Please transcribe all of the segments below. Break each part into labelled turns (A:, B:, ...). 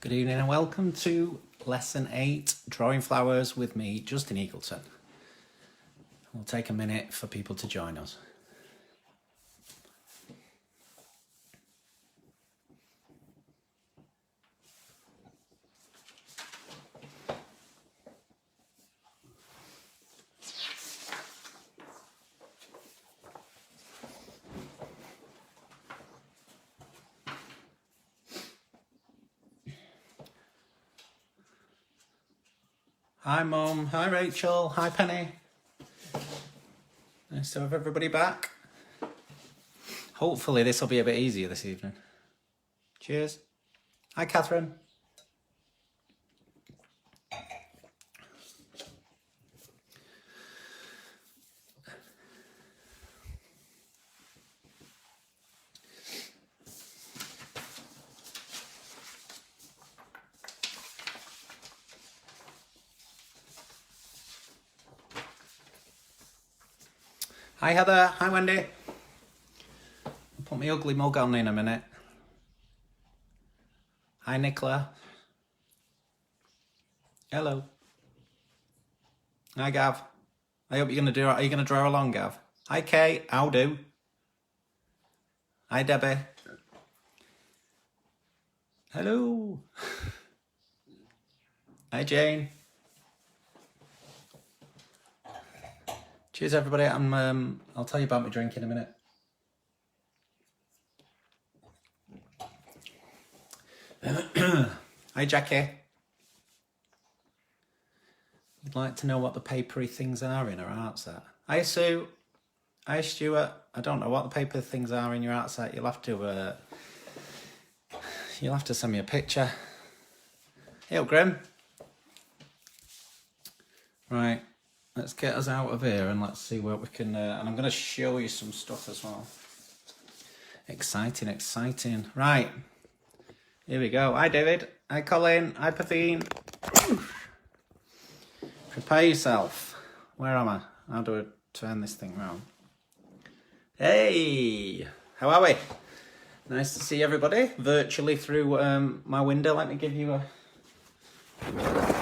A: Good evening and welcome to Lesson 8, Drawing Flowers with me, Justin Eagleton. We'll take a minute for people to join us. Hi Mum, hi Rachel, hi Penny. Nice to have everybody back. Hopefully this will be a bit easier this evening. Cheers. Hi Catherine. Hi Heather, hi Wendy. I'll put my ugly mug on in a minute. Hi Nicola. Hello. Hi Gav. I hope are you gonna draw along, Gav? Hi Kate, how do? Hi Debbie. Hello. Hi Jane. Cheers everybody. I'll tell you about my drink in a minute. Hi Jackie. You'd like to know what the papery things are in our art set? Hi Sue. Hi Stuart. I don't know what the paper things are in your art set. You'll have to send me a picture. Hey up, Grim. Right. Let's get us out of here and let's see what we can... and I'm going to show you some stuff as well. Exciting, exciting. Right. Here we go. Hi, David. Hi, Colin. Hi, Pavine. Prepare yourself. Where am I? How do I turn this thing around? Hey! How are we? Nice to see everybody virtually through my window. Let me give you a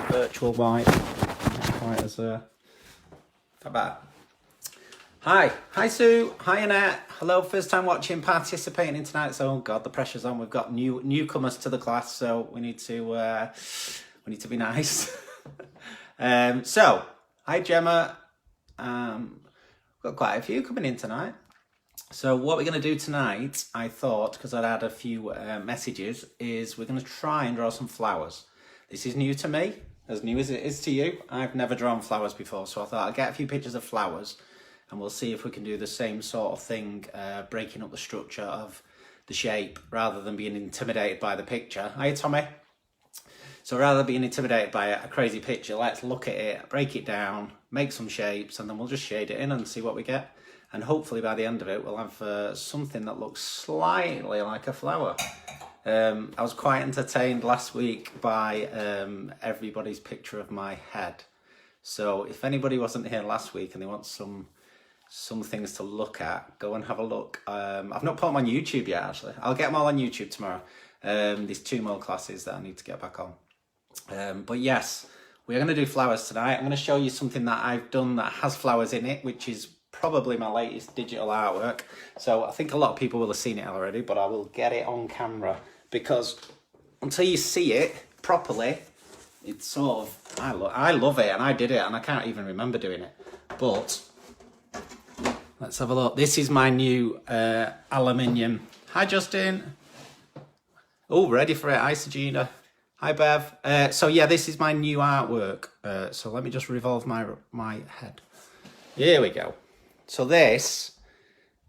A: virtual wipe. Not quite as... How about? Hi Sue, hi Annette. Hello, first time watching, participating in tonight's. Oh God, the pressure's on. We've got newcomers to the class, so we need to be nice. So, hi Gemma. We've got quite a few coming in tonight. So what we're going to do tonight, I thought, because I'd had a few messages, is we're going to try and draw some flowers. This is new to me. As new as it is to you. I've never drawn flowers before, so I thought I'd get a few pictures of flowers and we'll see if we can do the same sort of thing, breaking up the structure of the shape rather than being intimidated by the picture. Hi Tommy. So rather than being intimidated by a crazy picture, let's look at it, break it down, make some shapes, and then we'll just shade it in and see what we get. And hopefully by the end of it, we'll have something that looks slightly like a flower. I was quite entertained last week by everybody's picture of my head. So if anybody wasn't here last week and they want some things to look at, go and have a look. I've not put them on YouTube yet, actually. I'll get them all on YouTube tomorrow. There's 2 more classes that I need to get back on. But yes, we're going to do flowers tonight. I'm going to show you something that I've done that has flowers in it, which is probably my latest digital artwork. So I think a lot of people will have seen it already, but I will get it on camera because until you see it properly, it's sort of, I love it and I did it and I can't even remember doing it. But let's have a look. This is my new aluminium. Hi Justin. Oh, ready for it. Hi Sagina. Hi Bev. So yeah, this is my new artwork. So let me just revolve my head. Here we go. So this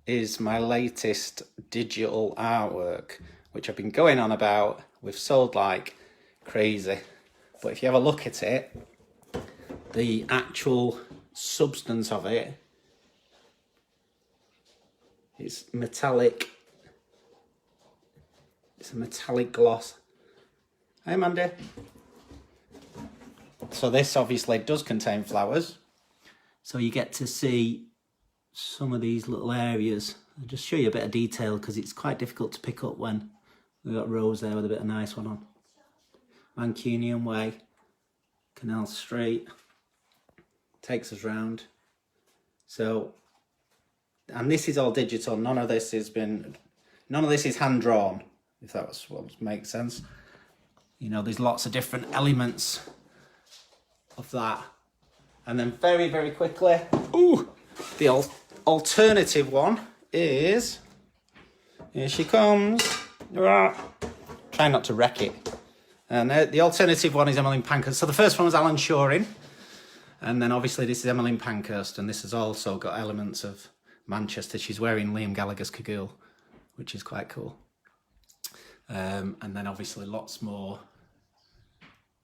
A: is my latest digital artwork, which I've been going on about. We've sold like crazy. But if you have a look at it, the actual substance of it is metallic. It's a metallic gloss. Hi Mandy. So this obviously does contain flowers. So you get to see some of these little areas. I'll just show you a bit of detail because it's quite difficult to pick up when we've got Rose there with a bit of nice one on. Mancunian Way, Canal Street, takes us round. So, and this is all digital. None of this is hand drawn, if that was what makes sense. You know, there's lots of different elements of that. And then very, very quickly, the alternative one is, here she comes. Try not to wreck it. And the alternative one is Emmeline Pankhurst. So the first one was Alan Shoring. And then obviously this is Emmeline Pankhurst. And this has also got elements of Manchester. She's wearing Liam Gallagher's cagoule, which is quite cool. And then obviously lots more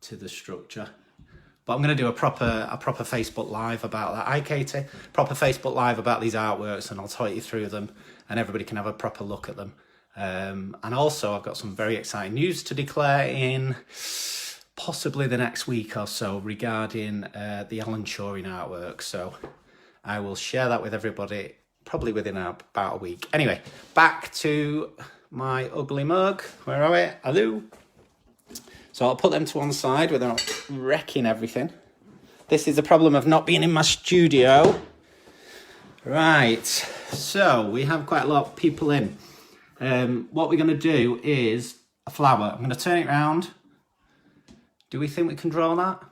A: to the structure. But I'm going to do a proper Facebook Live about that. Hi, Katie. Proper Facebook Live about these artworks, and I'll talk you through them, and everybody can have a proper look at them. And also, I've got some very exciting news to declare in possibly the next week or so regarding the Alan Shoring artwork. So I will share that with everybody probably within about a week. Anyway, back to my ugly mug. Where are we? Hello. So I'll put them to one side without wrecking everything. This is the problem of not being in my studio. Right, so we have quite a lot of people in. What we're going to do is a flower. I'm going to turn it round. Do we think we can draw that?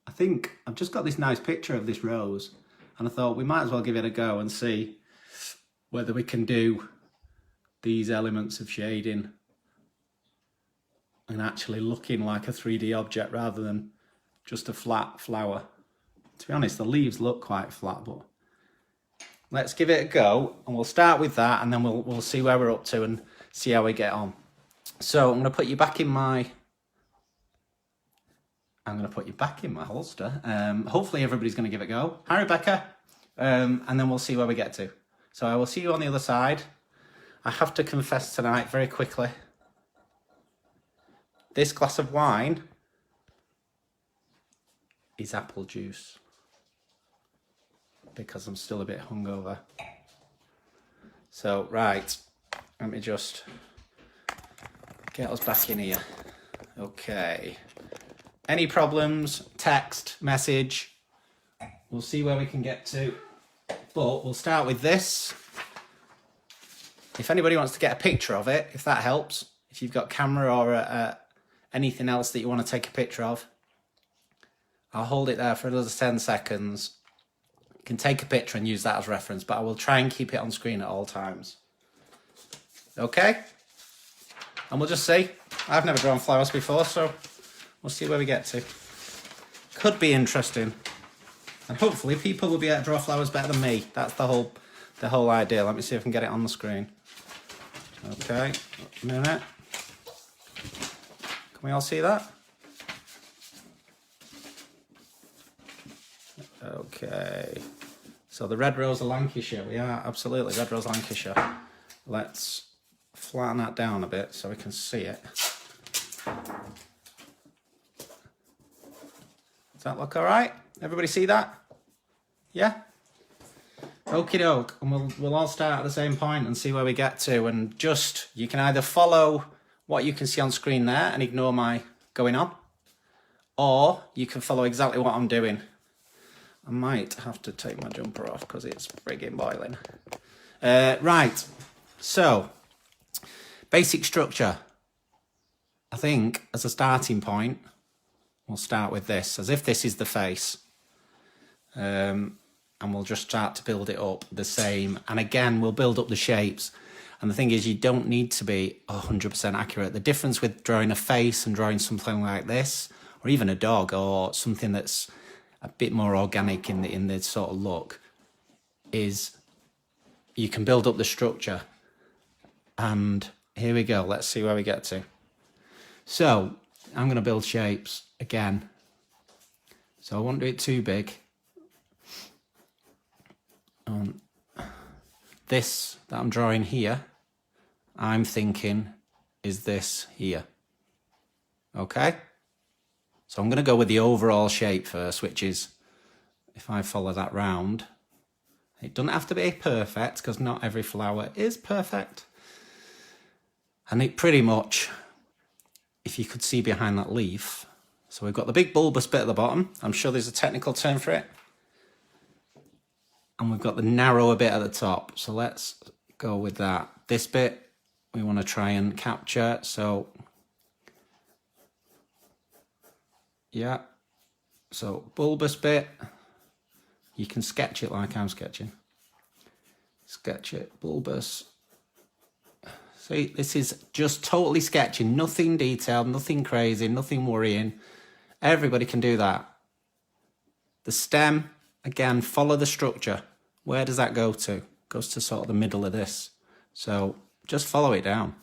A: I think I've just got this nice picture of this rose, and I thought we might as well give it a go and see whether we can do these elements of shading and actually looking like a 3D object rather than just a flat flower. To be honest, the leaves look quite flat, but let's give it a go, and we'll start with that, and then we'll see where we're up to and see how we get on. So I'm going to put you back in my holster. Hopefully everybody's going to give it a go. Hi, Rebecca. And then we'll see where we get to. So I will see you on the other side. I have to confess tonight very quickly, this glass of wine is apple juice because I'm still a bit hungover. So, right, let me just get us back in here. Okay. Any problems, text, message. We'll see where we can get to. But we'll start with this. If anybody wants to get a picture of it, if that helps, if you've got camera or anything else that you want to take a picture of, I'll hold it there for another 10 seconds. You can take a picture and use that as reference, but I will try and keep it on screen at all times. Okay? And we'll just see. I've never drawn flowers before, so we'll see where we get to. Could be interesting. And hopefully people will be able to draw flowers better than me. That's the whole idea. Let me see if I can get it on the screen. Okay, a minute. Can we all see that? Okay. So the Red Rose of Lancashire. We are absolutely Red Rose Lancashire. Let's flatten that down a bit so we can see it. Does that look all right? Everybody see that? Yeah? Okie doke. And we'll all start at the same point and see where we get to. And just, you can either follow what you can see on screen there and ignore my going on, or you can follow exactly what I'm doing. I might have to take my jumper off because it's frigging boiling. Right, so basic structure. I think as a starting point, we'll start with this, as if this is the face. And we'll just start to build it up the same. And again, we'll build up the shapes. And the thing is, you don't need to be 100% accurate. The difference with drawing a face and drawing something like this, or even a dog, or something that's a bit more organic in the sort of look, is you can build up the structure. And here we go. Let's see where we get to. So I'm going to build shapes again. So I won't do it too big. This that I'm drawing here, I'm thinking is this here. Okay? So I'm going to go with the overall shape first, which is, if I follow that round, it doesn't have to be perfect because not every flower is perfect. And it pretty much, if you could see behind that leaf. So we've got the big bulbous bit at the bottom. I'm sure there's a technical term for it. And we've got the narrower bit at the top. So let's go with that. This bit we want to try and capture. So yeah. So bulbous bit, you can sketch it like I'm sketching. Sketch it, bulbous. See, this is just totally sketching, nothing detailed, nothing crazy, nothing worrying. Everybody can do that. The stem, again, follow the structure. Where does that go to? Goes to sort of the middle of this. So just follow it down.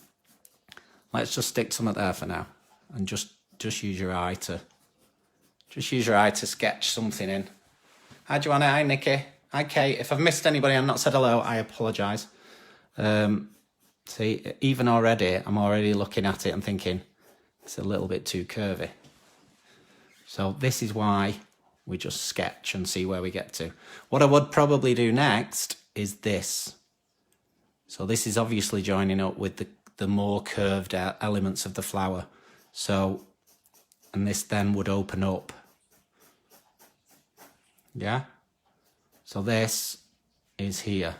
A: Let's just stick some there for now, and just use your eye to sketch something in. Hi Joanna, hi Nikki, hi Kate. If I've missed anybody and not said hello, I apologise. See, even already, I'm already looking at it and thinking it's a little bit too curvy. So this is why we just sketch and see where we get to. What I would probably do next is this. So this is obviously joining up with the more curved elements of the flower. So, and this then would open up. Yeah? So this is here.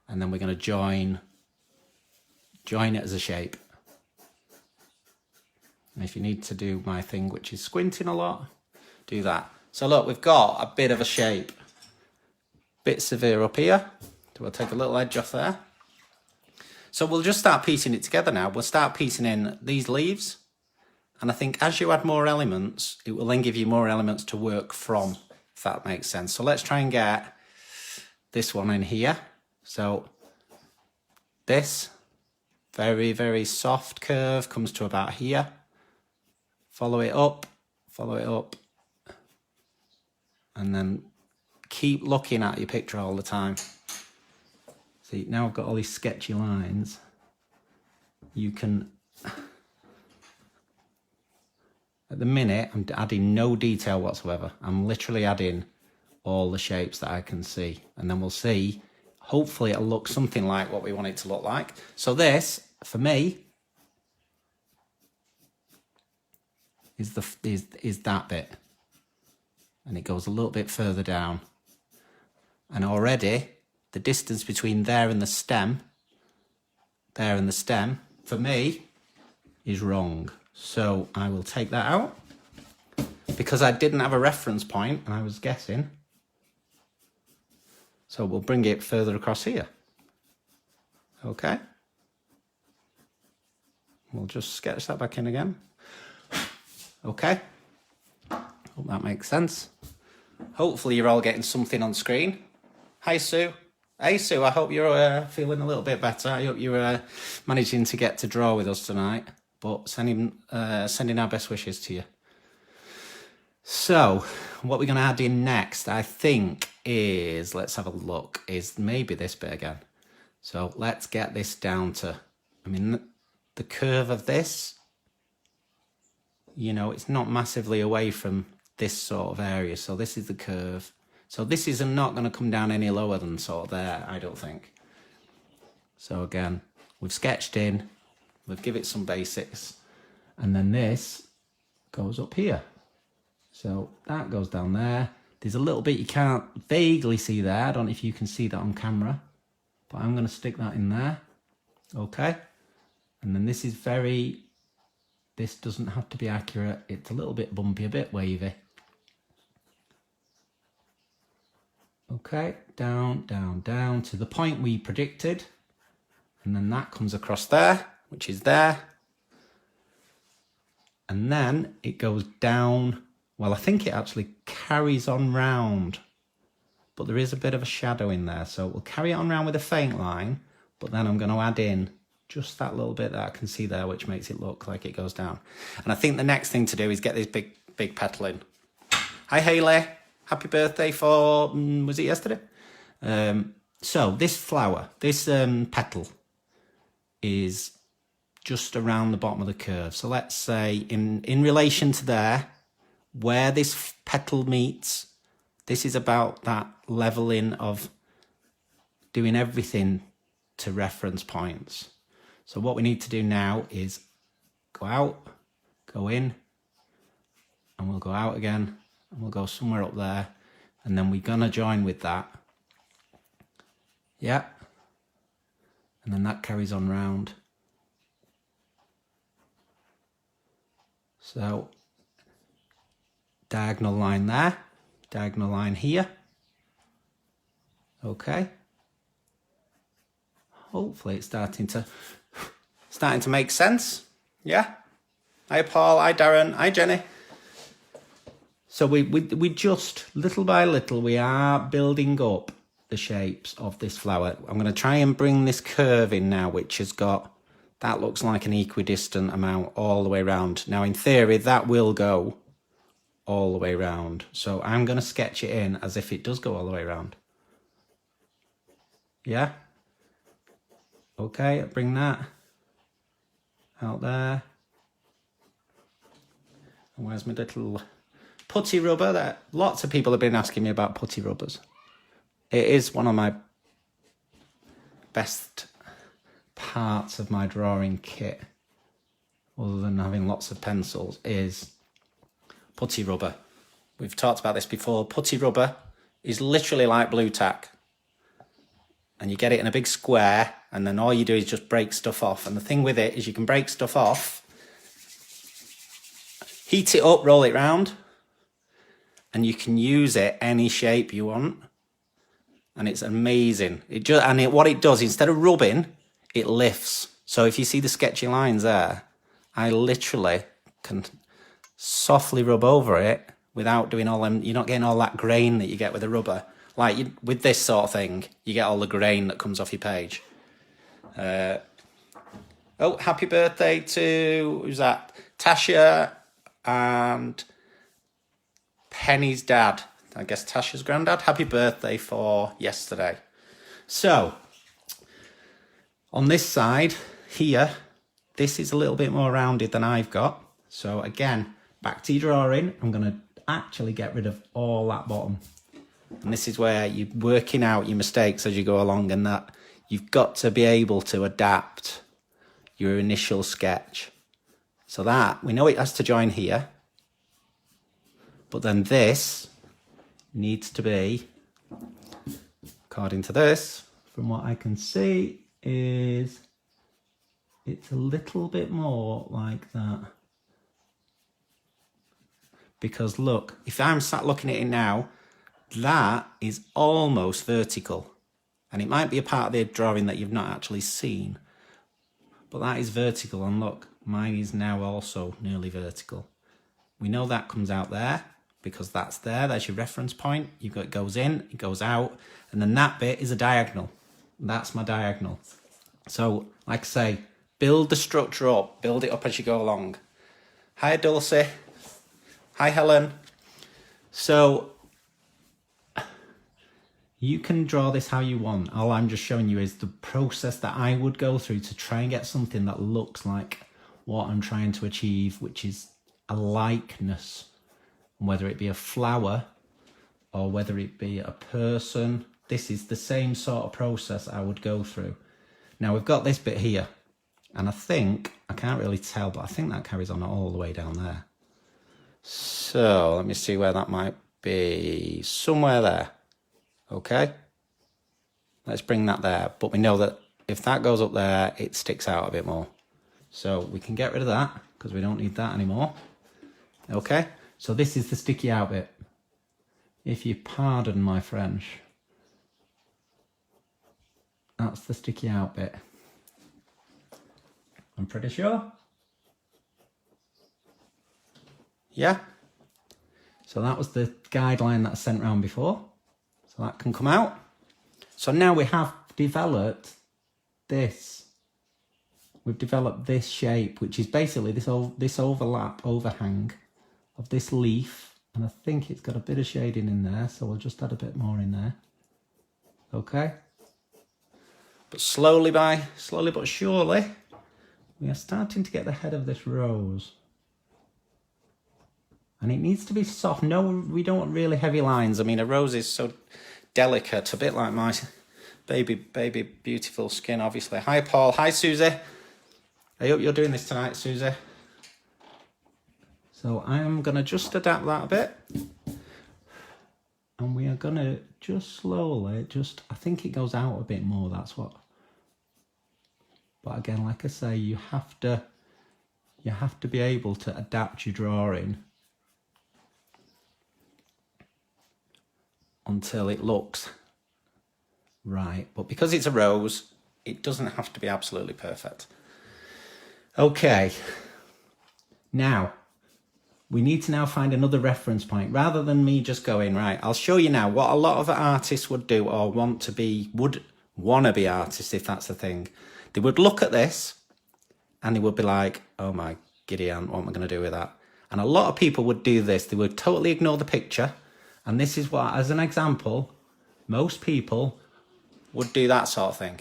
A: And then we're going to join it as a shape. And if you need to do my thing, which is squinting a lot, do that. So look, we've got a bit of a shape. Bit severe up here. So we'll take a little edge off there. So we'll just start piecing it together now. We'll start piecing in these leaves. And I think as you add more elements, it will then give you more elements to work from, if that makes sense. So let's try and get this one in here. So this very, very soft curve comes to about here. Follow it up, and then keep looking at your picture all the time. See, now I've got all these sketchy lines. You can, at the minute, I'm adding no detail whatsoever. I'm literally adding all the shapes that I can see. And then we'll see, hopefully it'll look something like what we want it to look like. So this, for me, is that bit. And it goes a little bit further down. And already, the distance between there and the stem, for me, is wrong. So I will take that out. Because I didn't have a reference point, and I was guessing. So we'll bring it further across here. Okay. We'll just sketch that back in again. Okay. Hope that makes sense. Hopefully you're all getting something on screen. Hi Sue. Hey Sue, I hope you're feeling a little bit better. I hope you're managing to get to draw with us tonight. But sending our best wishes to you. So, what we're going to add in next, I think, is, let's have a look, is maybe this bit again. So, let's get this down to, I mean, the curve of this, you know, it's not massively away from this sort of area. So, this is the curve. So, this is not going to come down any lower than sort of there, I don't think. So, again, we've sketched in, we've given it some basics, and then this goes up here. So that goes down there. There's a little bit you can't vaguely see there. I don't know if you can see that on camera, but I'm going to stick that in there. Okay. And then this is this doesn't have to be accurate. It's a little bit bumpy, a bit wavy. Okay. Down, down, down to the point we predicted. And then that comes across there, which is there. And then it goes down. Well, I think it actually carries on round, but there is a bit of a shadow in there. So we'll carry it on round with a faint line, but then I'm going to add in just that little bit that I can see there, which makes it look like it goes down. And I think the next thing to do is get this big petal in. Hi, Hayley. Happy birthday for, was it yesterday? So this flower, this petal is just around the bottom of the curve. So let's say in relation to there, where this petal meets, this is about that leveling of doing everything to reference points. So what we need to do now is go out, go in, and we'll go out again, and we'll go somewhere up there, and then we're gonna join with that. Yeah. And then that carries on round. So, diagonal line there, diagonal line here. Okay. Hopefully it's starting to make sense. Yeah. Hi Paul, hi Darren, hi Jenny. So we just, little by little, we are building up the shapes of this flower. I'm going to try and bring this curve in now, which has got, that looks like an equidistant amount all the way around. Now in theory, that will go all the way around. So I'm going to sketch it in as if it does go all the way around. Yeah. Okay, I'll bring that out there. And where's my little putty rubber? That lots of people have been asking me about putty rubbers. It is one of my best parts of my drawing kit, other than having lots of pencils, is putty rubber. We've talked about this before. Putty rubber is literally like blue tack. And you get it in a big square, and then all you do is just break stuff off. And the thing with it is you can break stuff off, heat it up, roll it round, and you can use it any shape you want. And it's amazing. What it does, instead of rubbing, it lifts. So if you see the sketchy lines there, I literally can softly rub over it without doing all them. You're not getting all that grain that you get with a rubber. Like with this sort of thing, you get all the grain that comes off your page. Oh, happy birthday to, who's that? Tasha and Penny's dad. I guess Tasha's granddad. Happy birthday for yesterday. So, on this side here, this is a little bit more rounded than I've got. So again, back to your drawing. I'm going to actually get rid of all that bottom. And this is where you're working out your mistakes as you go along, and that you've got to be able to adapt your initial sketch. So that, we know it has to join here. But then this needs to be, according to this, from what I can see, is it's a little bit more like that. Because look, if I'm sat looking at it now, that is almost vertical. And it might be a part of the drawing that you've not actually seen. But that is vertical, and look, mine is now also nearly vertical. We know that comes out there, because that's there, there's your reference point. You've got, it goes in, it goes out, and then that bit is a diagonal. That's my diagonal. So, like I say, build the structure up, build it up as you go along. Hi Dulcie. Hi Helen. So, you can draw this how you want. All I'm just showing you is the process that I would go through to try and get something that looks like what I'm trying to achieve, which is a likeness. Whether it be a flower or whether it be a person, this is the same sort of process I would go through. Now we've got this bit here, and I think, I can't really tell, but I think that carries on all the way down there. So let me see where that might be, somewhere there. Okay, let's bring that there. But we know that if that goes up there, it sticks out a bit more. So we can get rid of that because we don't need that anymore. Okay. So this is the sticky out bit. If you pardon my French. That's the sticky out bit. I'm pretty sure. Yeah. So that was the guideline that I sent round before. So that can come out. So now we have developed this. We've developed this shape, which is basically this overhang of this leaf, and I think it's got a bit of shading in there, so we'll just add a bit more in there. Okay, but slowly but surely, we are starting to get the head of this rose, and it needs to be soft. No, we don't want really heavy lines. I mean, a rose is so delicate, a bit like my baby beautiful skin, obviously. Hi Paul, hi Susie. I hope you're doing this tonight, Susie. So I'm going to just adapt that a bit. And we are going to just slowly, I think it goes out a bit more, that's what. But again, like I say, you have to be able to adapt your drawing until it looks right. But because it's a rose, it doesn't have to be absolutely perfect. Okay. Now, we need to now find another reference point. Rather than me just going, right, I'll show you now what a lot of artists would do, or want to be artists, if that's the thing. They would look at this and they would be like, oh my giddy aunt, what am I going to do with that? And a lot of people would do this. They would totally ignore the picture. And this is what, as an example, most people would do that sort of thing.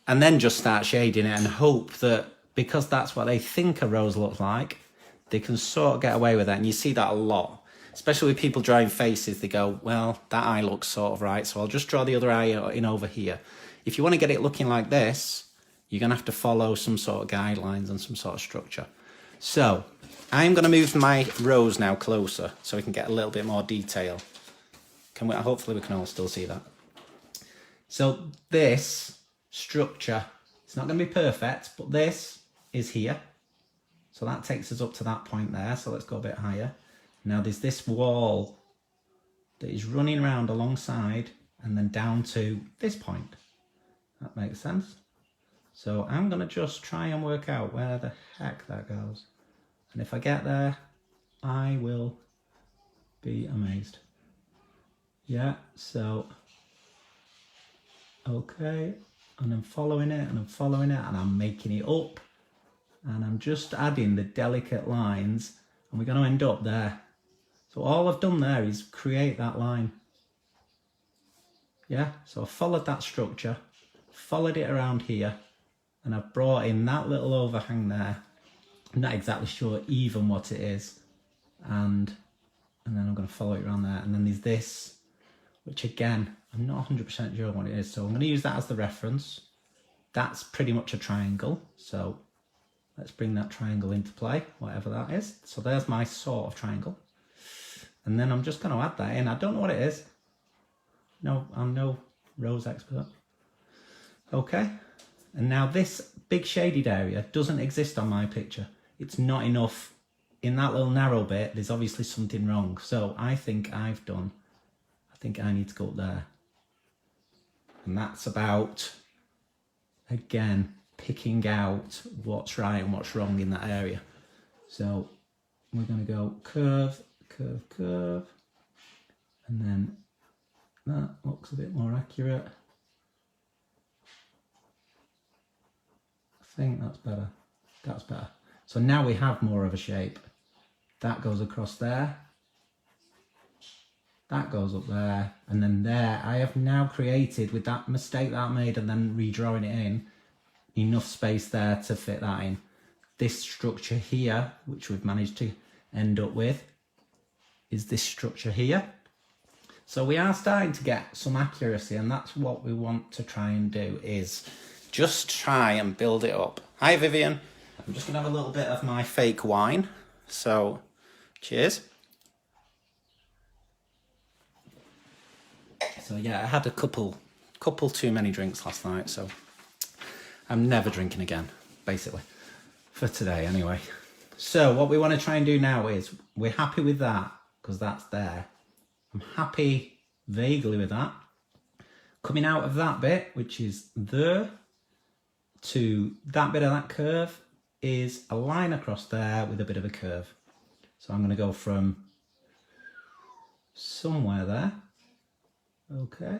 A: And then just start shading it and hope that because that's what they think a rose looks like, they can sort of get away with that. And you see that a lot, especially with people drawing faces. They go, well, that eye looks sort of right, so I'll just draw the other eye in over here. If you want to get it looking like this, you're going to have to follow some sort of guidelines and some sort of structure. So I'm going to move my rose now closer so we can get a little bit more detail. Hopefully we can all still see that. So this structure, it's not going to be perfect, but this is here. So that takes us up to that point there. So let's go a bit higher. Now there's this wall that is running around alongside and then down to this point. That makes sense. So I'm going to just try and work out where the heck that goes. And if I get there, I will be amazed. Yeah, so, okay. And I'm following it and I'm following it and I'm making it up. And I'm just adding the delicate lines and we're going to end up there. So all I've done there is create that line. Yeah, so I followed that structure, followed it around here, and I've brought in that little overhang there. I'm not exactly sure even what it is. And then I'm going to follow it around there. And then there's this, which again, I'm not 100% sure what it is. So I'm going to use that as the reference. That's pretty much a triangle. So let's bring that triangle into play, whatever that is. So there's my sort of triangle. And then I'm just going to add that in. I don't know what it is. No, I'm no rose expert. Okay. And now this big shaded area doesn't exist on my picture. It's not enough. In that little narrow bit, there's obviously something wrong. So I think I need to go up there. And that's about, again, picking out what's right and what's wrong in that area. So we're going to go curve, curve, curve. And then that looks a bit more accurate. I think that's better. That's better. So now we have more of a shape. That goes across there. That goes up there. And then there, I have now created, with that mistake that I made and then redrawing it in, enough space there to fit that in. This structure here, which we've managed to end up with, is this structure here. So we are starting to get some accuracy, and that's what we want to try and do, is just try and build it up. Hi Vivian, I'm just gonna have a little bit of my fake wine. So cheers. So yeah, I had a couple too many drinks last night, so I'm never drinking again, basically, for today anyway. So what we want to try and do now is, we're happy with that because that's there. I'm happy vaguely with that. Coming out of that bit, which is there, to that bit of that curve is a line across there with a bit of a curve. So I'm going to go from somewhere there, okay,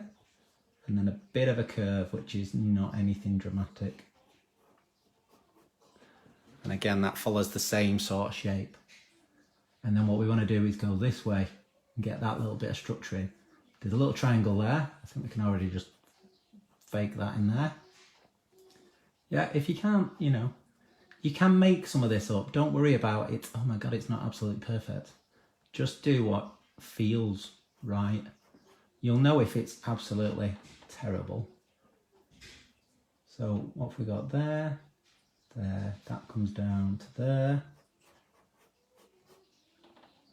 A: and then a bit of a curve, which is not anything dramatic. And again, that follows the same sort of shape. And then what we want to do is go this way and get that little bit of structure in. There's a little triangle there. I think we can already just fake that in there. Yeah, if you can't, you know, you can make some of this up. Don't worry about it. Oh my God, it's not absolutely perfect. Just do what feels right. You'll know if it's absolutely terrible. So what have we got there? There, that comes down to there.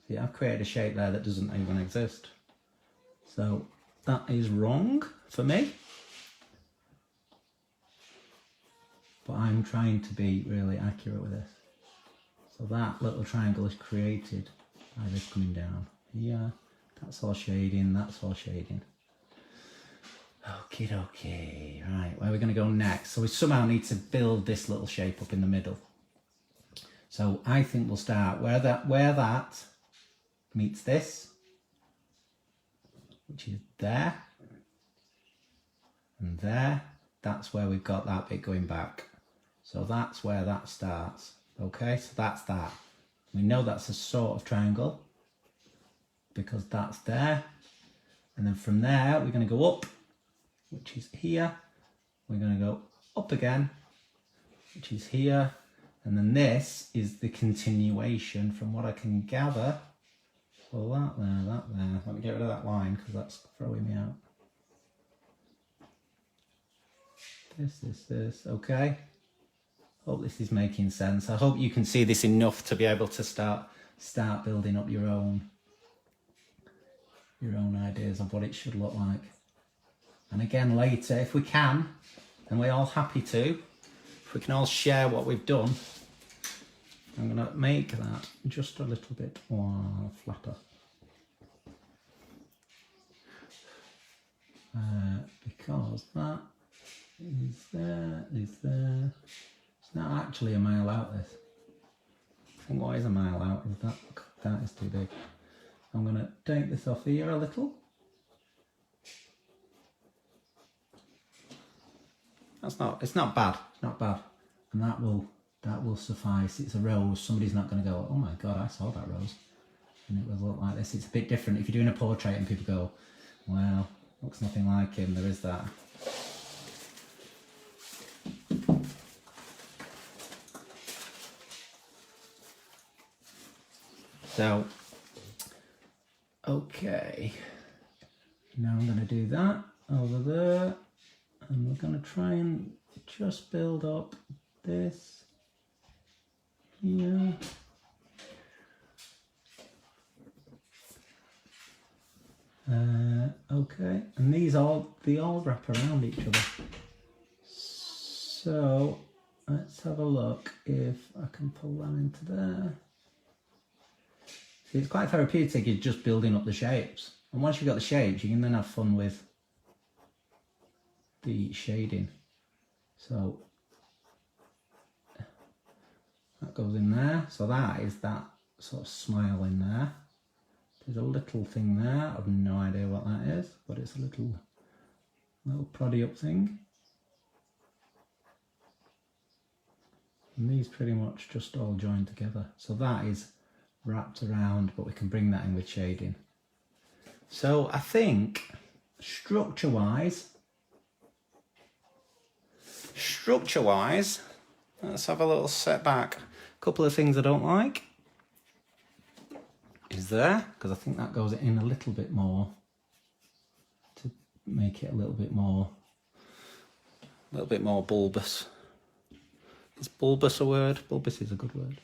A: See, I've created a shape there that doesn't even exist. So that is wrong for me. But I'm trying to be really accurate with this. So that little triangle is created by this coming down here. That's all shading, that's all shading. Okie dokie. Right, where are we going to go next? So we somehow need to build this little shape up in the middle. So I think we'll start where that meets this, which is there and there. That's where we've got that bit going back. So that's where that starts. Okay, so that's that. We know that's a sort of triangle because that's there. And then from there, we're going to go up, which is here. We're going to go up again, which is here. And then this is the continuation from what I can gather. So that there. Let me get rid of that line because that's throwing me out. This. Okay. Hope this is making sense. I hope you can see this enough to be able to start building up your own ideas of what it should look like. And again later, if we can, and we're all happy to, if we can all share what we've done, I'm going to make that just a little bit more flatter. Because that is there. It's not actually a mile out, this. I think what is a mile out is that is too big. I'm going to take this off here a little. It's not bad. And that will suffice. It's a rose. Somebody's not going to go, oh my God, I saw that rose. And it will look like this. It's a bit different. If you're doing a portrait and people go, well, looks nothing like him, there is that. So, okay. Now I'm going to do that over there. And we're going to try and just build up this here. Okay, and they all wrap around each other. So let's have a look if I can pull that into there. See, it's quite therapeutic. You're just building up the shapes, and once you've got the shapes, you can then have fun with the shading. So that goes in there. So that is that sort of smile in there. There's a little thing there. I've no idea what that is, but it's a little proddy up thing. And these pretty much just all join together. So that is wrapped around, but we can bring that in with shading. So I think structure-wise, let's have a little setback. A couple of things I don't like is there, because I think that goes in a little bit more to make it a little bit more bulbous. Is bulbous a word? Bulbous is a good word.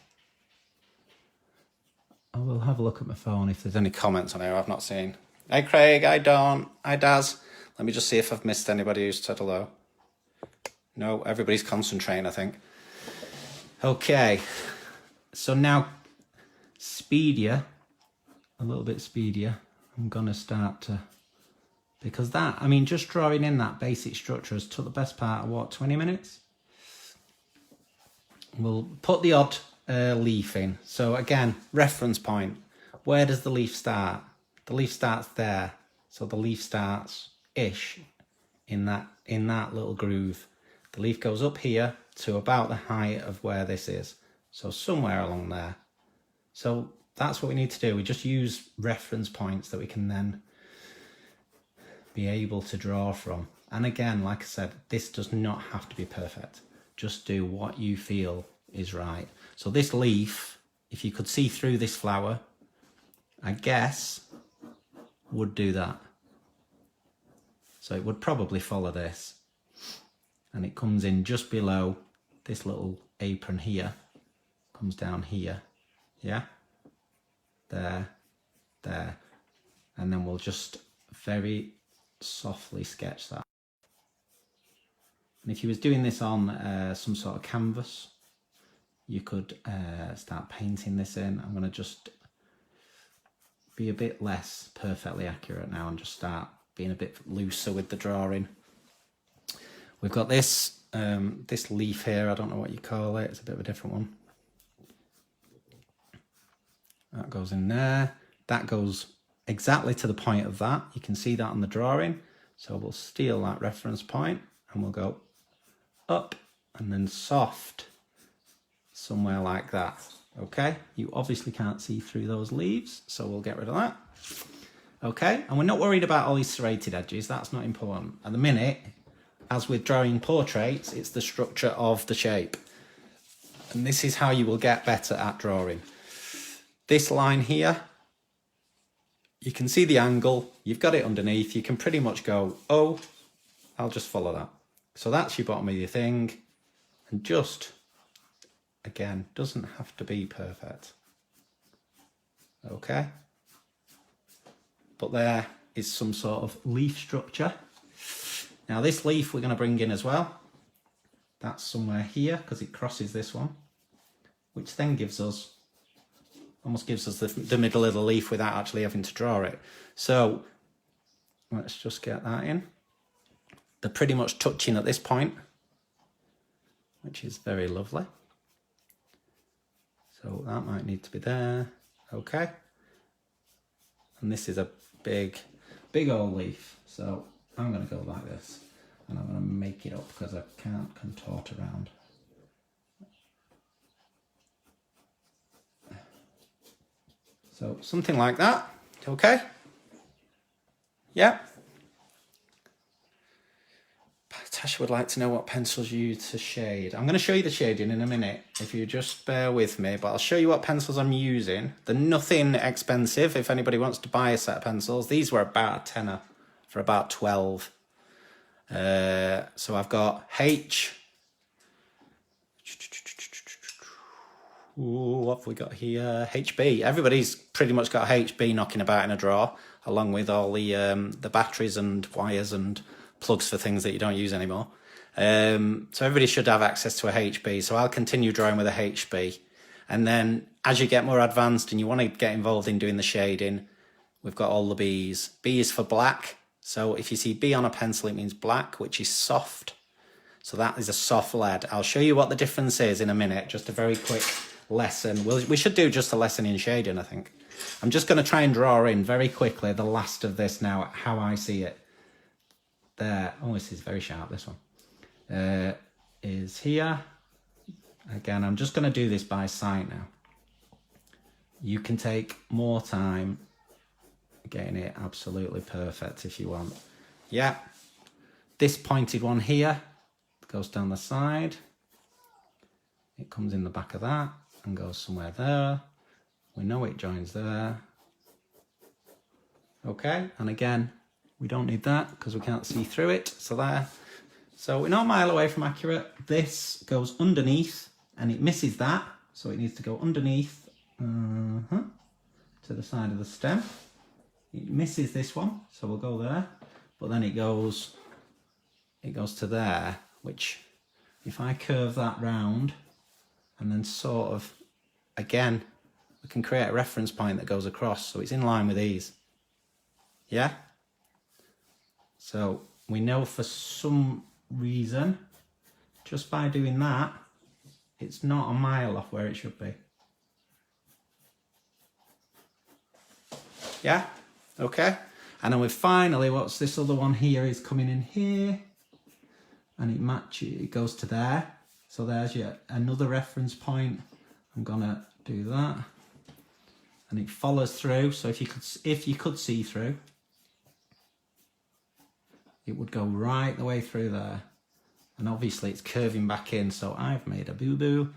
A: I will have a look at my phone if there's any comments on here I've not seen. Hi Craig, hi Dawn, hi Daz. Let me just see if I've missed anybody who's said hello. No, everybody's concentrating, I think. Okay, so now speedier, a little bit speedier. I'm going to start to, because that, I mean, just drawing in that basic structure has took the best part of what, 20 minutes? We'll put the odd leaf in. So again, reference point. Where does the leaf start? The leaf starts there. So the leaf starts ish in that little groove. The leaf goes up here to about the height of where this is. So somewhere along there. So that's what we need to do. We just use reference points that we can then be able to draw from. And again, like I said, this does not have to be perfect. Just do what you feel is right. So this leaf, if you could see through this flower, I guess would do that. So it would probably follow this. And it comes in just below this little apron here. Comes down here. Yeah? there, there. And then we'll just very softly sketch that. And if you was doing this on some sort of canvas, you could start painting this in. I'm going to just be a bit less perfectly accurate now and just start being a bit looser with the drawing. We've got this this leaf here. I don't know what you call it. It's a bit of a different one. That goes in there. That goes exactly to the point of that. You can see that on the drawing. So we'll steal that reference point and we'll go up and then soft somewhere like that. Okay, you obviously can't see through those leaves, so we'll get rid of that. Okay, and we're not worried about all these serrated edges. That's not important. At the minute, as with drawing portraits, it's the structure of the shape. And this is how you will get better at drawing. This line here, you can see the angle, you've got it underneath, you can pretty much go, oh, I'll just follow that. So that's your bottom of your thing, and just, again, doesn't have to be perfect. Okay? But there is some sort of leaf structure. Now this leaf we're going to bring in as well. That's somewhere here because it crosses this one, which then gives us, almost gives us the middle of the leaf without actually having to draw it. So let's just get that in. They're pretty much touching at this point, which is very lovely. So that might need to be there. Okay. And this is a big old leaf. So I'm going to go like this and I'm going to make it up because I can't contort around. So something like that. Okay. Yeah. Tasha would like to know what pencils you use to shade. I'm going to show you the shading in a minute, if you just bear with me, but I'll show you what pencils I'm using. They're nothing expensive if anybody wants to buy a set of pencils. These were about a tenner for about 12. So I've got H. Ooh, what have we got here? HB. Everybody's pretty much got HB knocking about in a drawer, along with all the batteries and wires and plugs for things that you don't use anymore. So everybody should have access to a HB. So I'll continue drawing with a HB. And then as you get more advanced and you want to get involved in doing the shading, we've got all the Bs. B is for black. So if you see B on a pencil, it means black, which is soft. So that is a soft lead. I'll show you what the difference is in a minute. Just a very quick lesson. We should do just a lesson in shading, I think. I'm just going to try and draw in very quickly the last of this now, how I see it. There. Oh, this is very sharp, this one. Is here. Again, I'm just going to do this by sight now. You can take more time getting it absolutely perfect if you want. Yeah. This pointed one here goes down the side. It comes in the back of that and goes somewhere there. We know it joins there. Okay, and again, we don't need that because we can't see through it. So there. So we're not a mile away from accurate. This goes underneath and it misses that. So it needs to go underneath to the side of the stem. It misses this one, so we'll go there. But then it goes to there, which if I curve that round and then sort of, again, we can create a reference point that goes across. So it's in line with these. Yeah? So we know for some reason, just by doing that, it's not a mile off where it should be. Yeah? Okay. And then we finally, what's this other one here is coming in here. And it matches, it goes to there. So there's another reference point. I'm gonna do that. And it follows through. So if you could see through, it would go right the way through there. And obviously it's curving back in, so I've made a boo-boo.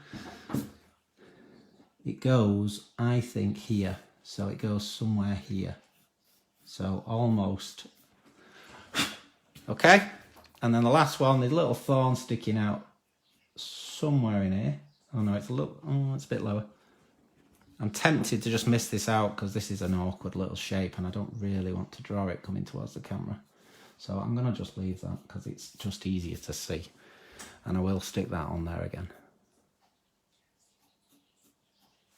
A: It goes, I think, here. So it goes somewhere here. So almost. Okay. And then the last one, there's a little thorn sticking out somewhere in here. Oh no, it's a little, oh, it's a bit lower. I'm tempted to just miss this out because this is an awkward little shape and I don't really want to draw it coming towards the camera. So I'm going to just leave that because it's just easier to see. And I will stick that on there again.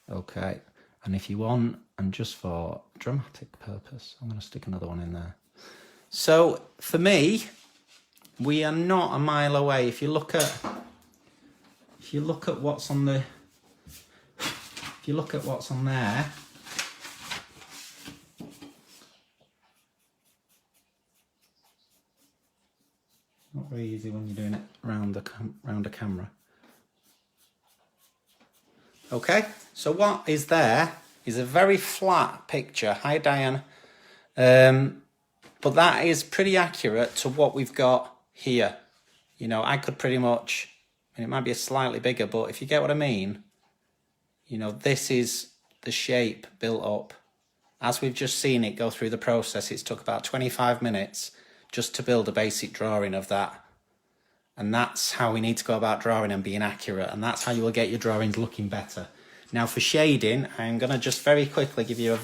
A: Okay, and if you want, and just for dramatic purpose, I'm going to stick another one in there. So for me, we are not a mile away. If you look at what's on the, if you look at what's on there, not very easy when you're doing it around a camera. Okay, so what is there is a very flat picture. Hi, Diane. But that is pretty accurate to what we've got here. You know, I could pretty much, and it might be a slightly bigger, but if you get what I mean, you know, this is the shape built up. As we've just seen it go through the process, it's took about 25 minutes just to build a basic drawing of that. And that's how we need to go about drawing and being accurate. And that's how you will get your drawings looking better. Now for shading, I'm going to just very quickly give you a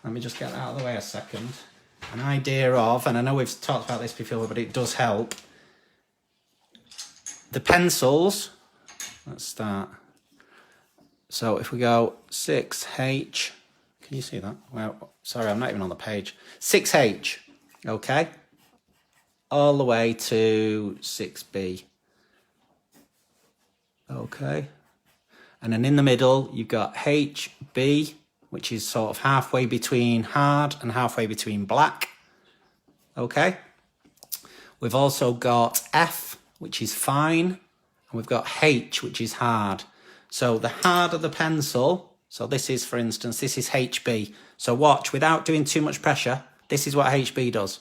A: let me just get that out of the way a second. An idea of, and I know we've talked about this before, but it does help. The pencils, let's start. So if we go 6H, can you see that? Well, sorry, I'm not even on the page. 6H, okay? All the way to 6B. Okay. And then in the middle, you've got HB, which is sort of halfway between hard and halfway between black. Okay. We've also got F, which is fine. And we've got H, which is hard. So the harder the pencil, so this is, for instance, this is HB. So watch, without doing too much pressure, this is what HB does.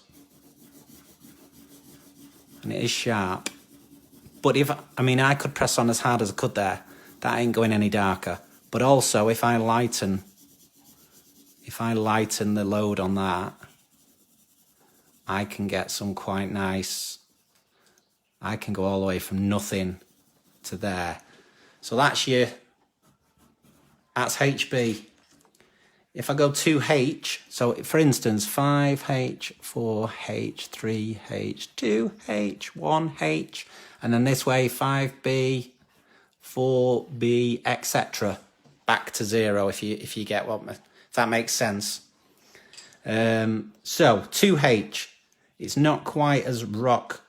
A: And it is sharp. But I could press on as hard as I could there. That ain't going any darker. But also, if I lighten the load on that, I can get some quite nice, I can go all the way from nothing to there. So that's HB. If I go 2H, so for instance, 5H, 4H, 3H, 2H, 1H, and then this way 5B, 4B, etc. back to 0 if you get if that makes sense. So 2H, it's not quite as rock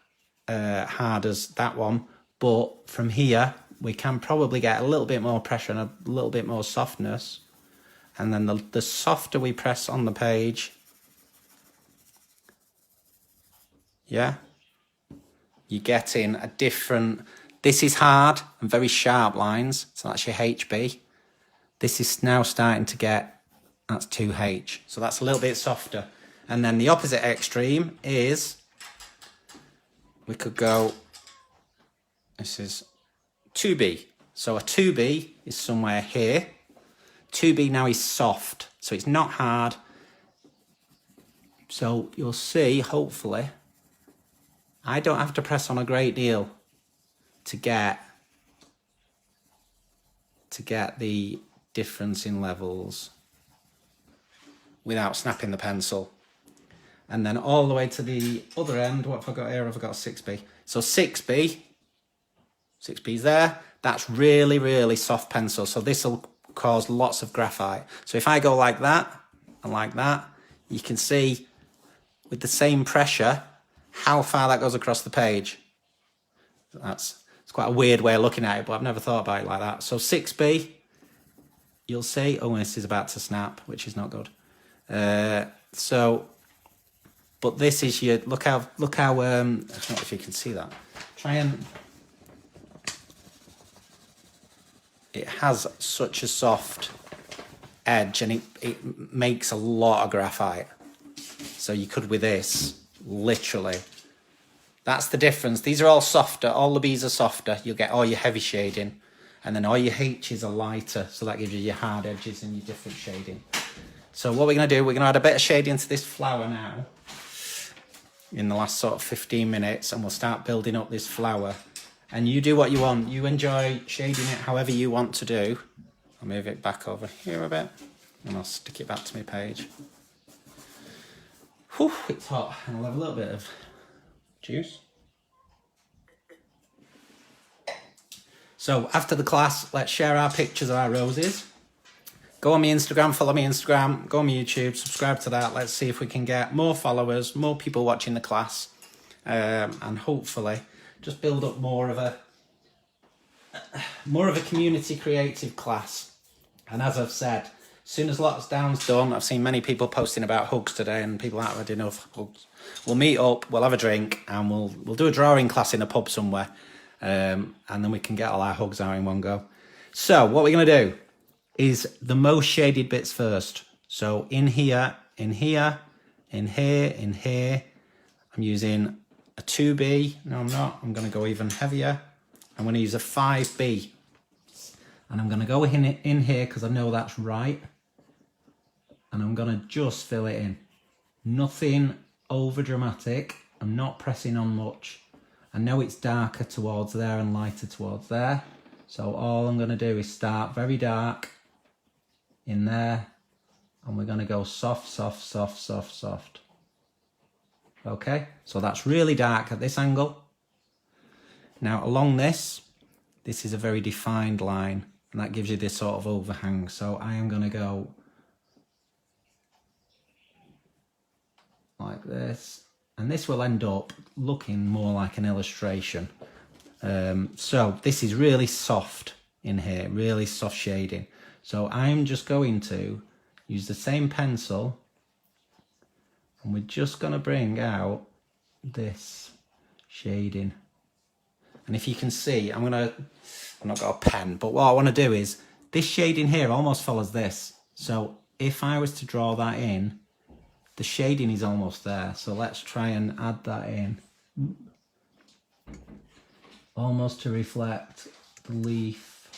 A: hard as that one, but from here we can probably get a little bit more pressure and a little bit more softness. And then the softer we press on the page, yeah, you get in a different, this is hard and very sharp lines, so that's your HB. This is now starting to get, that's 2H, so that's a little bit softer. And then the opposite extreme is, we could go, this is 2B. So a 2B is somewhere here. 2B now is soft, so it's not hard. So you'll see, hopefully, I don't have to press on a great deal to get the difference in levels without snapping the pencil. And then all the way to the other end, what have I got here? I've got 6B. So 6B's there. That's really, really soft pencil. So this will cause lots of graphite. So if I go like that and like that, you can see with the same pressure how far that goes across the page. It's quite a weird way of looking at it, but I've never thought about it like that. So 6B, you'll see, oh, this is about to snap, which is not good. But this is your, look how, I don't know if you can see that. Try and, it has such a soft edge and it makes a lot of graphite. So you could with this, literally. That's the difference. These are all softer. All the B's are softer. You'll get all your heavy shading. And then all your H's are lighter. So that gives you your hard edges and your different shading. So what we're going to do, we're going to add a bit of shading to this flower now. In the last sort of 15 minutes. And we'll start building up this flower. And you do what you want. You enjoy shading it however you want to do. I'll move it back over here a bit and I'll stick it back to my page. Whew, it's hot, and I'll have a little bit of juice. So after the class, let's share our pictures of our roses. Go on my Instagram, follow me Instagram, go on my YouTube, subscribe to that. Let's see if we can get more followers, more people watching the class, and hopefully just build up more of a community creative class. And as I've said, as soon as lockdown's done, I've seen many people posting about hugs today, and people haven't had enough hugs. We'll meet up, we'll have a drink, and we'll do a drawing class in a pub somewhere, and then we can get all our hugs out in one go. So what we're going to do is the most shaded bits first. So in here, in here, in here, in here, I'm using a 2B. No, I'm not. I'm going to go even heavier. I'm going to use a 5B. And I'm going to go in here because I know that's right. And I'm going to just fill it in. Nothing over dramatic. I'm not pressing on much. I know it's darker towards there and lighter towards there. So all I'm going to do is start very dark in there. And we're going to go soft, soft, soft, soft, soft. Okay, so that's really dark at this angle. Now along this is a very defined line, and that gives you this sort of overhang. So I am going to go like this, and this will end up looking more like an illustration. So this is really soft in here, really soft shading. So I'm just going to use the same pencil, and we're just going to bring out this shading. And if you can see, I've not got a pen, but what I want to do is, this shading here almost follows this. So if I was to draw that in, the shading is almost there. So let's try and add that in. Almost to reflect the leaf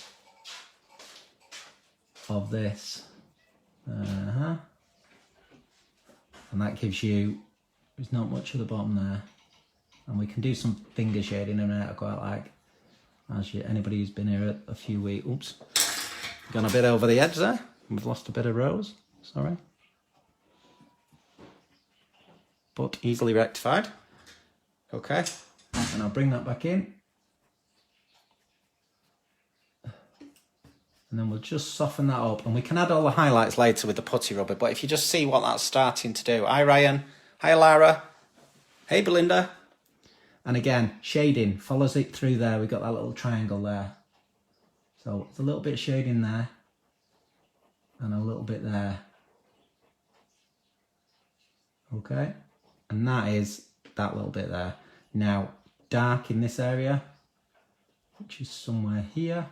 A: of this. And that gives you, there's not much at the bottom there. And we can do some finger shading in it, I quite like. Anybody who's been here a few weeks, oops, gone a bit over the edge there. We've lost a bit of rose, sorry. But easily rectified. Okay, and I'll bring that back in. And then we'll just soften that up, and we can add all the highlights later with the putty rubber, but if you just see what that's starting to do. Hi Ryan, hi Lara, hey Belinda. And again, shading follows it through there. We've got that little triangle there. So it's a little bit of shading there, and a little bit there. Okay, and that is that little bit there. Now, dark in this area, which is somewhere here.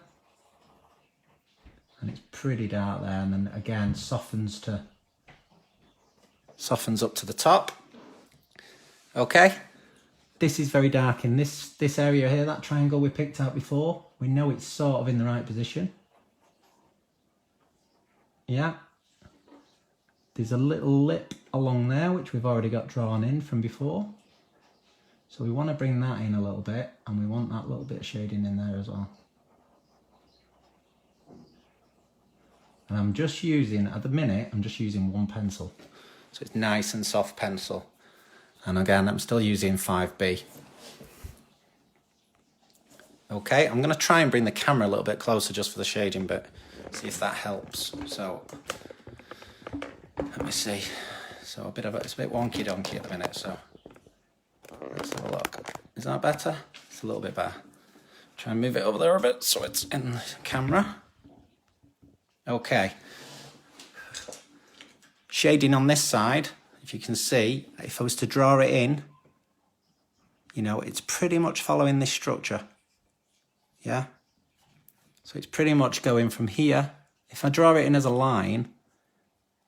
A: And it's pretty dark there, and then again softens up to the top. Okay, this is very dark in this area here, that triangle we picked out before. We know it's sort of in the right position. Yeah, there's a little lip along there which we've already got drawn in from before, so we want to bring that in a little bit, and we want that little bit of shading in there as well. And I'm just using, at the minute, I'm just using one pencil. So it's nice and soft pencil. And again, I'm still using 5B. Okay, I'm going to try and bring the camera a little bit closer just for the shading bit. See if that helps. So, let me see. So it's a bit wonky donkey at the minute, so let's have a look. Is that better? It's a little bit better. Try and move it over there a bit so it's in the camera. Okay, shading on this side, if you can see, if I was to draw it in, you know, it's pretty much following this structure, yeah? So it's pretty much going from here. If I draw it in as a line,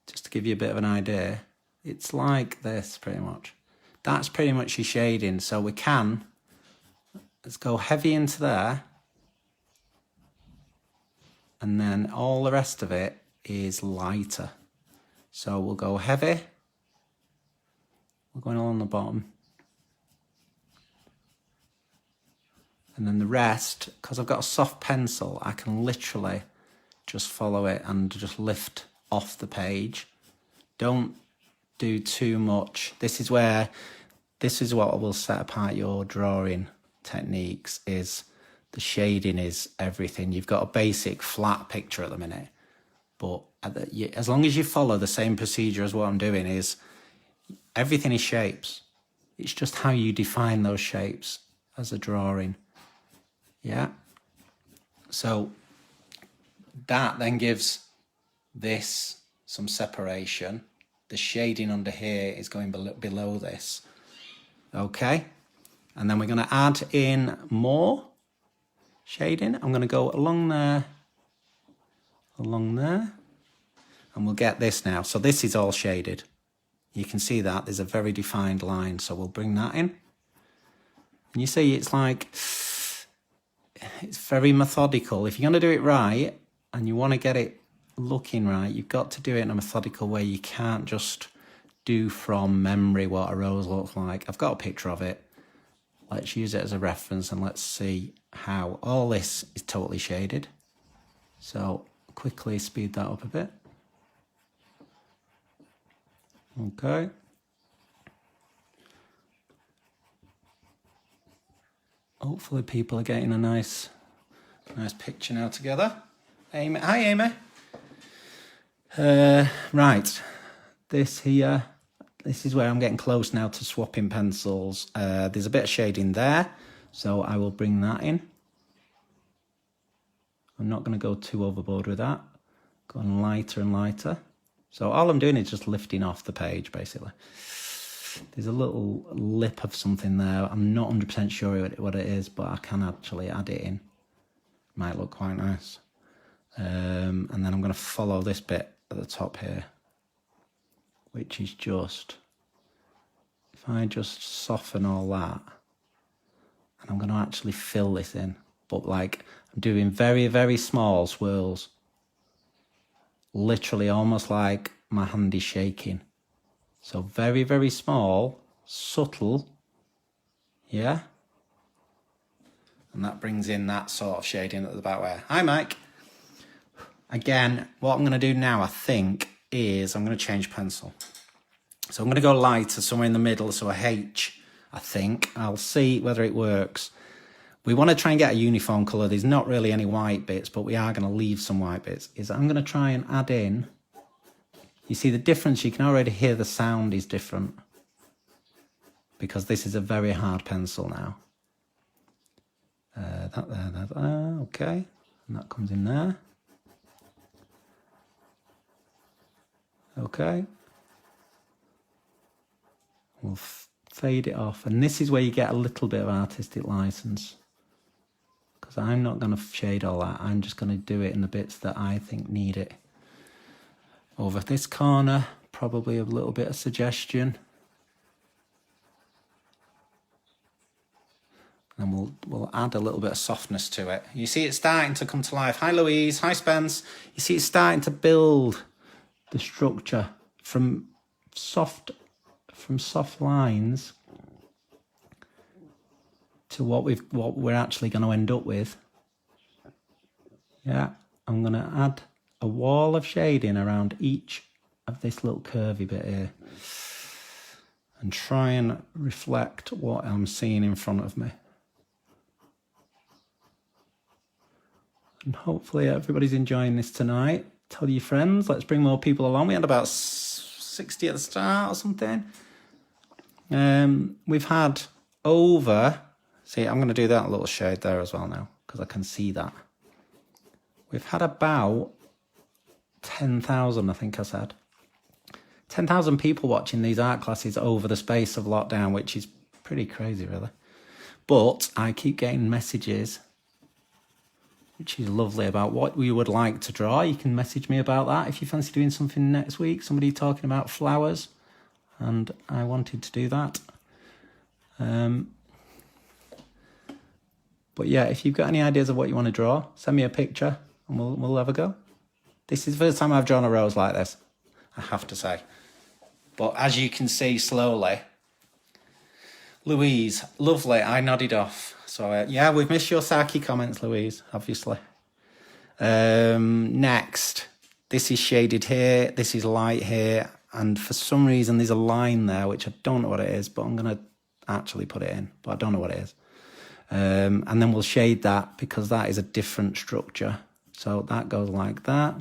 A: just to give you a bit of an idea, it's like this pretty much. That's pretty much your shading, so we can, let's go heavy into there, and then all the rest of it is lighter. So we'll go heavy. We're going along the bottom. And then the rest, because I've got a soft pencil, I can literally just follow it and just lift off the page. Don't do too much. This is what will set apart your drawing techniques, is the shading is everything. You've got a basic flat picture at the minute, but as long as you follow the same procedure as what I'm doing, is everything is shapes. It's just how you define those shapes as a drawing. Yeah. So that then gives this some separation. The shading under here is going below this. Okay. And then we're going to add in more shading. I'm going to go along there, and we'll get this now. So this is all shaded. You can see that there's a very defined line. So we'll bring that in. And you see it's like, it's very methodical. If you're going to do it right and you want to get it looking right, you've got to do it in a methodical way. You can't just do from memory what a rose looks like. I've got a picture of it. Let's use it as a reference and let's see how all this is totally shaded. So quickly speed that up a bit. Okay. Hopefully people are getting a nice picture now together. Amy, hi Amy. Right, this here, this is where I'm getting close now to swapping pencils. There's a bit of shading there, so I will bring that in. I'm not going to go too overboard with that. Going lighter and lighter. So all I'm doing is just lifting off the page, basically. There's a little lip of something there. I'm not 100% sure what it is, but I can actually add it in. Might look quite nice. And then I'm going to follow this bit at the top here, which is just, if I just soften all that, and I'm going to actually fill this in, but like I'm doing very, very small swirls. Literally almost like my hand is shaking. So very, very small, subtle, yeah? And that brings in that sort of shading at the back there. Hi, Mike. Again, what I'm going to do now, I think, is I'm going to change pencil. So I'm going to go lighter, somewhere in the middle, so a H, I think. I'll see whether it works. We want to try and get a uniform colour. There's not really any white bits, but we are going to leave some white bits. I'm going to try and add in. You see the difference? You can already hear the sound is different, because this is a very hard pencil now. Okay. And that comes in there. Okay. We'll fade it off. And this is where you get a little bit of artistic license, because I'm not going to shade all that. I'm just going to do it in the bits that I think need it. Over this corner, probably a little bit of suggestion. And we'll add a little bit of softness to it. You see it's starting to come to life. Hi Louise, hi Spence. You see it's starting to build the structure from soft lines to what we're actually going to end up with. Yeah, I'm going to add a wall of shading around each of this little curvy bit here and try and reflect what I'm seeing in front of me. And hopefully everybody's enjoying this tonight. Tell your friends, let's bring more people along. We had about 60 at the start or something. We've had over, see, I'm going to do that little shade there as well now, because I can see that. We've had about 10,000, I think I said. 10,000 people watching these art classes over the space of lockdown, which is pretty crazy, really. But I keep getting messages, which is lovely, about what we would like to draw. You can message me about that if you fancy doing something next week. Somebody talking about flowers, and I wanted to do that. But yeah, if you've got any ideas of what you want to draw, send me a picture and we'll have a go. This is the first time I've drawn a rose like this, I have to say. But as you can see slowly, Louise, lovely, I nodded off. So yeah, we've missed your Saki comments, Louise, obviously. Next, this is shaded here, this is light here, and for some reason there's a line there, which I don't know what it is, but I'm going to actually put it in, but I don't know what it is. And then we'll shade that because that is a different structure. So that goes like that.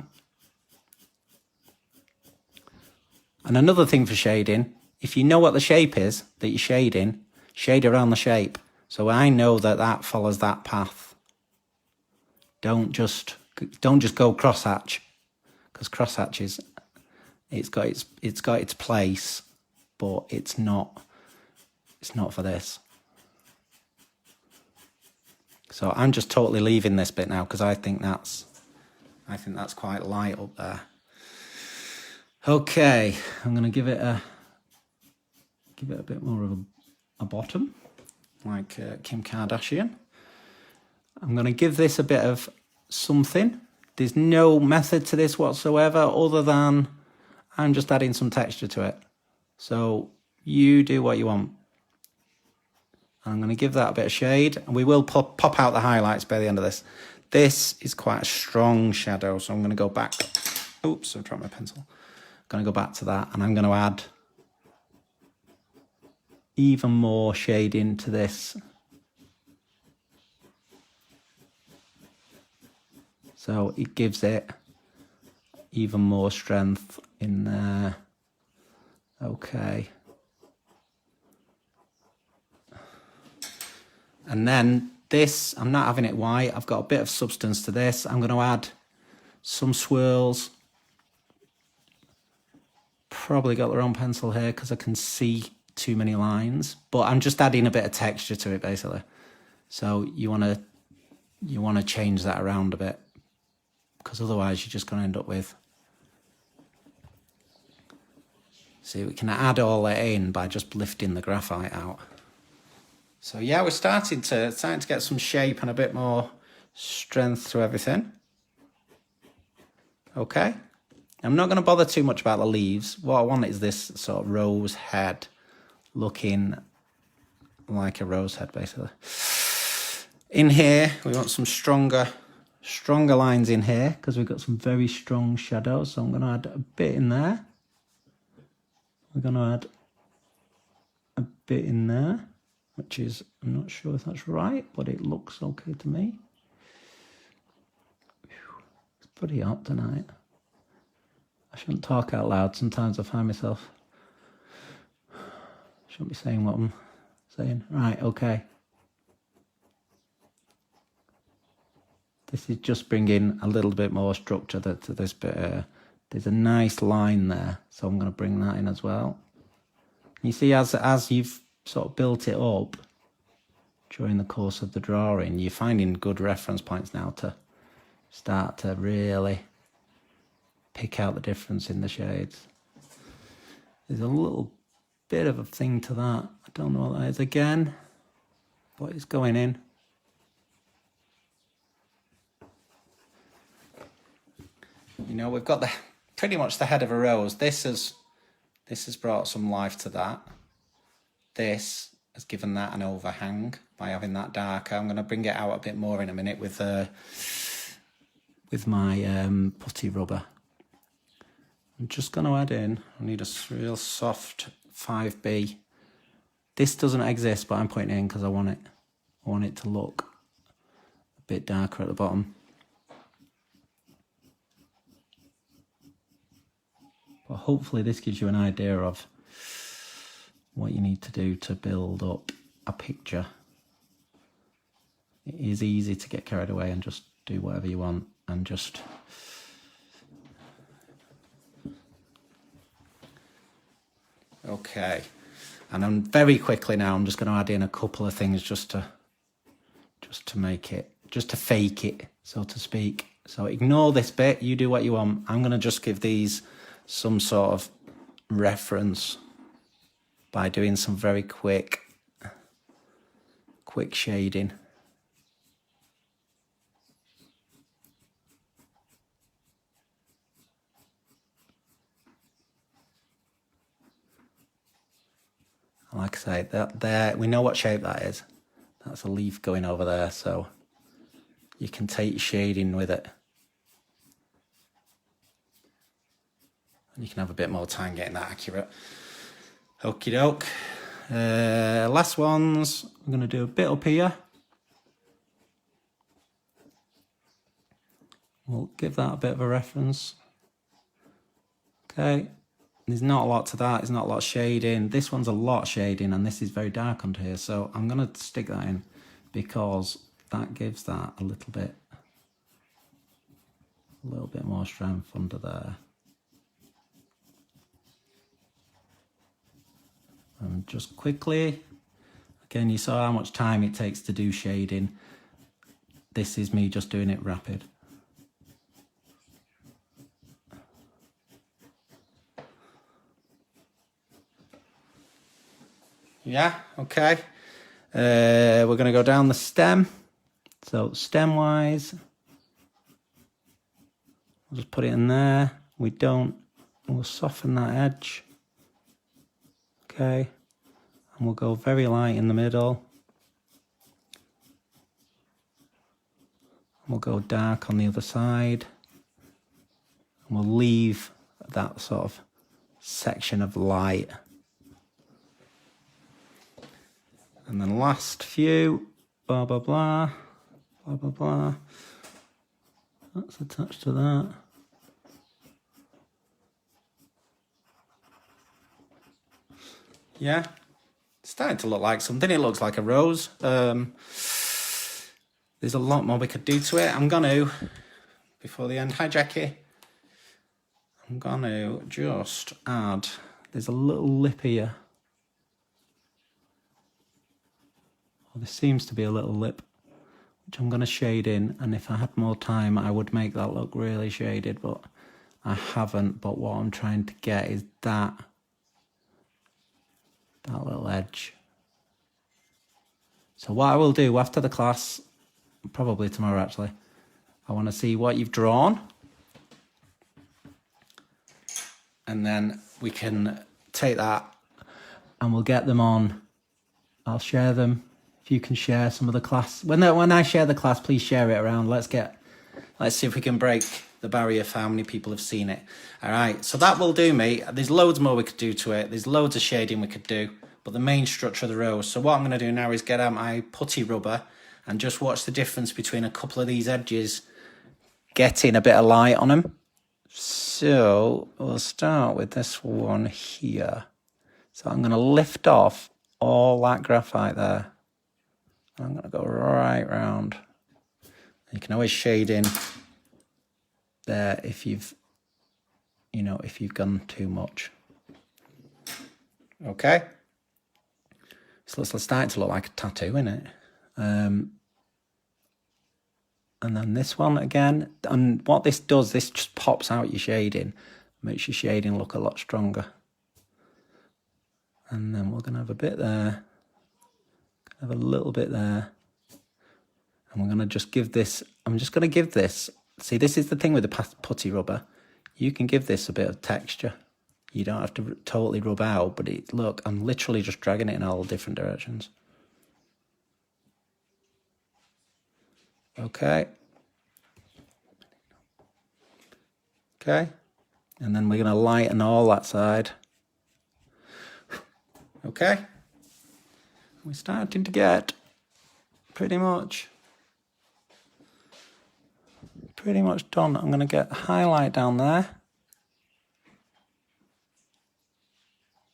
A: And another thing for shading, if you know what the shape is that you're shading, shade around the shape. So I know that that follows that path. Don't just go crosshatch, because crosshatch is, it's got its place, but it's not for this. So I'm just totally leaving this bit now because I think that's quite light up there. Okay, I'm going to give it a bit more of a bottom, like Kim Kardashian. I'm going to give this a bit of something. There's no method to this whatsoever other than I'm just adding some texture to it. So you do what you want. I'm going to give that a bit of shade, and we will pop out the highlights by the end of this. This is quite a strong shadow, so I'm going to go back. Oops, I've dropped my pencil. I'm going to go back to that, and I'm going to add even more shading to this. So it gives it even more strength in there. Okay. And then this, I'm not having it white. I've got a bit of substance to this. I'm going to add some swirls. Probably got the wrong pencil here because I can see too many lines. But I'm just adding a bit of texture to it, basically. So you want to change that around a bit, because otherwise you're just going to end up with... See, we can add all that in by just lifting the graphite out. So yeah, we're starting to get some shape and a bit more strength to everything. Okay. I'm not going to bother too much about the leaves. What I want is this sort of rose head looking like a rose head, basically. In here, we want some stronger lines in here because we've got some very strong shadows. So I'm going to add a bit in there. We're going to add a bit in there, which is, I'm not sure if that's right, but it looks okay to me. It's pretty hot tonight. I shouldn't talk out loud. Sometimes I find myself, shouldn't be saying what I'm saying. Right, okay. This is just bringing a little bit more structure to this bit. There's a nice line there, so I'm going to bring that in as well. You see, as you've sort of built it up during the course of the drawing, you're finding good reference points now to start to really pick out the difference in the shades. There's a little bit of a thing to that. I don't know what that is again, but it's going in. You know, we've got pretty much the head of a rose. This has brought some life to that. This has given that an overhang by having that darker. I'm going to bring it out a bit more in a minute with my putty rubber. I'm just going to add in, I need a real soft 5B. This doesn't exist, but I'm putting it in because I want it to look a bit darker at the bottom. But hopefully this gives you an idea of what you need to do to build up a picture. It is easy to get carried away and just do whatever you want and just... Okay, and I'm very quickly now, I'm just going to add in a couple of things just to make it, just to fake it, so to speak. So ignore this bit, you do what you want. I'm going to just give these some sort of reference by doing some very quick shading. Like I say, that there, we know what shape that is. That's a leaf going over there, so you can take your shading with it. And you can have a bit more time getting that accurate. Okie doke. Last ones, I'm going to do a bit up here. We'll give that a bit of a reference. Okay. There's not a lot to that. There's not a lot of shading. This one's a lot of shading, and this is very dark under here. So I'm going to stick that in because that gives that a little bit more strength under there. And just quickly, again, you saw how much time it takes to do shading. This is me just doing it rapid. Yeah, okay. We're going to go down the stem. So stem wise, we'll just put it in there. We'll soften that edge. Okay. And we'll go very light in the middle. And we'll go dark on the other side. And we'll leave that sort of section of light. And then last few, blah, blah, blah, blah, blah, blah. That's attached to that. Yeah, it's starting to look like something. It looks like a rose. There's a lot more we could do to it. I'm going to, before the end, hi Jackie. I'm going to just add, there's a little lip here. There seems to be a little lip, which I'm going to shade in, and if I had more time I would make that look really shaded, but I haven't. But what I'm trying to get is that little edge. So what I will do after the class, probably tomorrow actually, I want to see what you've drawn, and then we can take that and we'll get them on. I'll share them. If you can share some of the class. When I share the class, please share it around. Let's see if we can break the barrier for how many people have seen it. All right, so that will do me. There's loads more we could do to it. There's loads of shading we could do, but the main structure of the rose. So what I'm going to do now is get out my putty rubber and just watch the difference between a couple of these edges getting a bit of light on them. So we'll start with this one here. So I'm going to lift off all that graphite there. I'm going to go right round. You can always shade in there if you've gone too much. Okay. So it's starting to look like a tattoo, isn't it? And then this one again. And what this does, this just pops out your shading, makes your shading look a lot stronger. And then we're going to have a bit there. Have a little bit there, and we're going to just give this, I'm just going to give this, see, this is the thing with the putty rubber, you can give this a bit of texture. You don't have to totally rub out, but look, I'm literally just dragging it in all different directions. Okay, and then we're going to lighten all that side. Okay. We're starting to get pretty much done. I'm going to get highlight down there,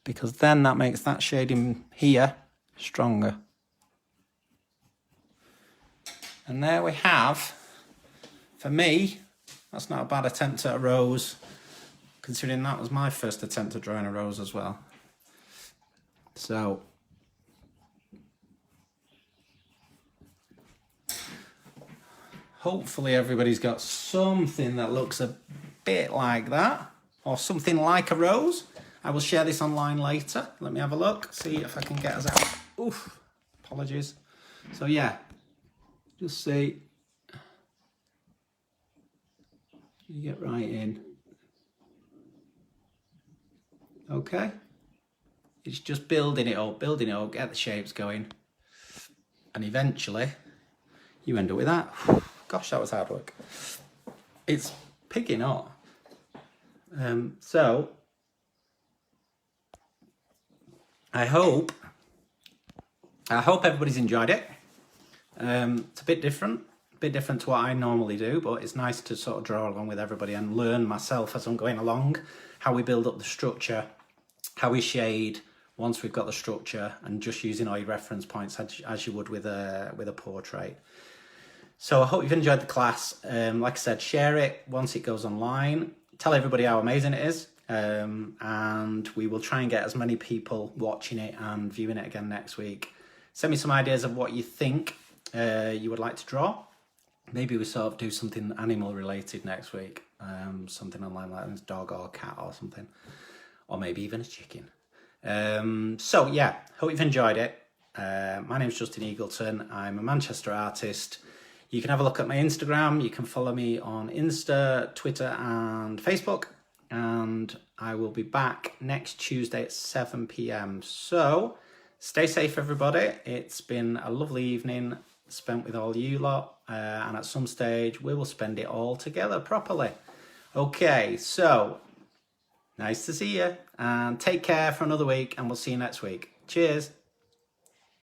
A: because then that makes that shading here stronger. And there we have, for me, that's not a bad attempt at a rose, considering that was my first attempt at drawing a rose as well. So hopefully everybody's got something that looks a bit like that, or something like a rose. I will share this online later. Let me have a look, see if I can get us out. Oof, apologies. So yeah, just see. You get right in. Okay. It's just building it up, get the shapes going. And eventually you end up with that. Gosh, that was hard work. It's picking up. So I hope everybody's enjoyed it. It's a bit different to what I normally do, but it's nice to sort of draw along with everybody and learn myself as I'm going along, how we build up the structure, how we shade once we've got the structure, and just using all your reference points as you would with a portrait. So I hope you've enjoyed the class. Like I said, share it once it goes online. Tell everybody how amazing it is. And we will try and get as many people watching it and viewing it again next week. Send me some ideas of what you think you would like to draw. Maybe we sort of do something animal related next week. Something online like a dog or a cat or something. Or maybe even a chicken. So yeah, hope you've enjoyed it. My name's Justin Eagleton. I'm a Manchester artist. You can have a look at my Instagram. You can follow me on Insta, Twitter and Facebook. And I will be back next Tuesday at 7 p.m. So stay safe, everybody. It's been a lovely evening spent with all you lot. And at some stage, we will spend it all together properly. Okay, so nice to see you. And take care for another week. And we'll see you next week. Cheers.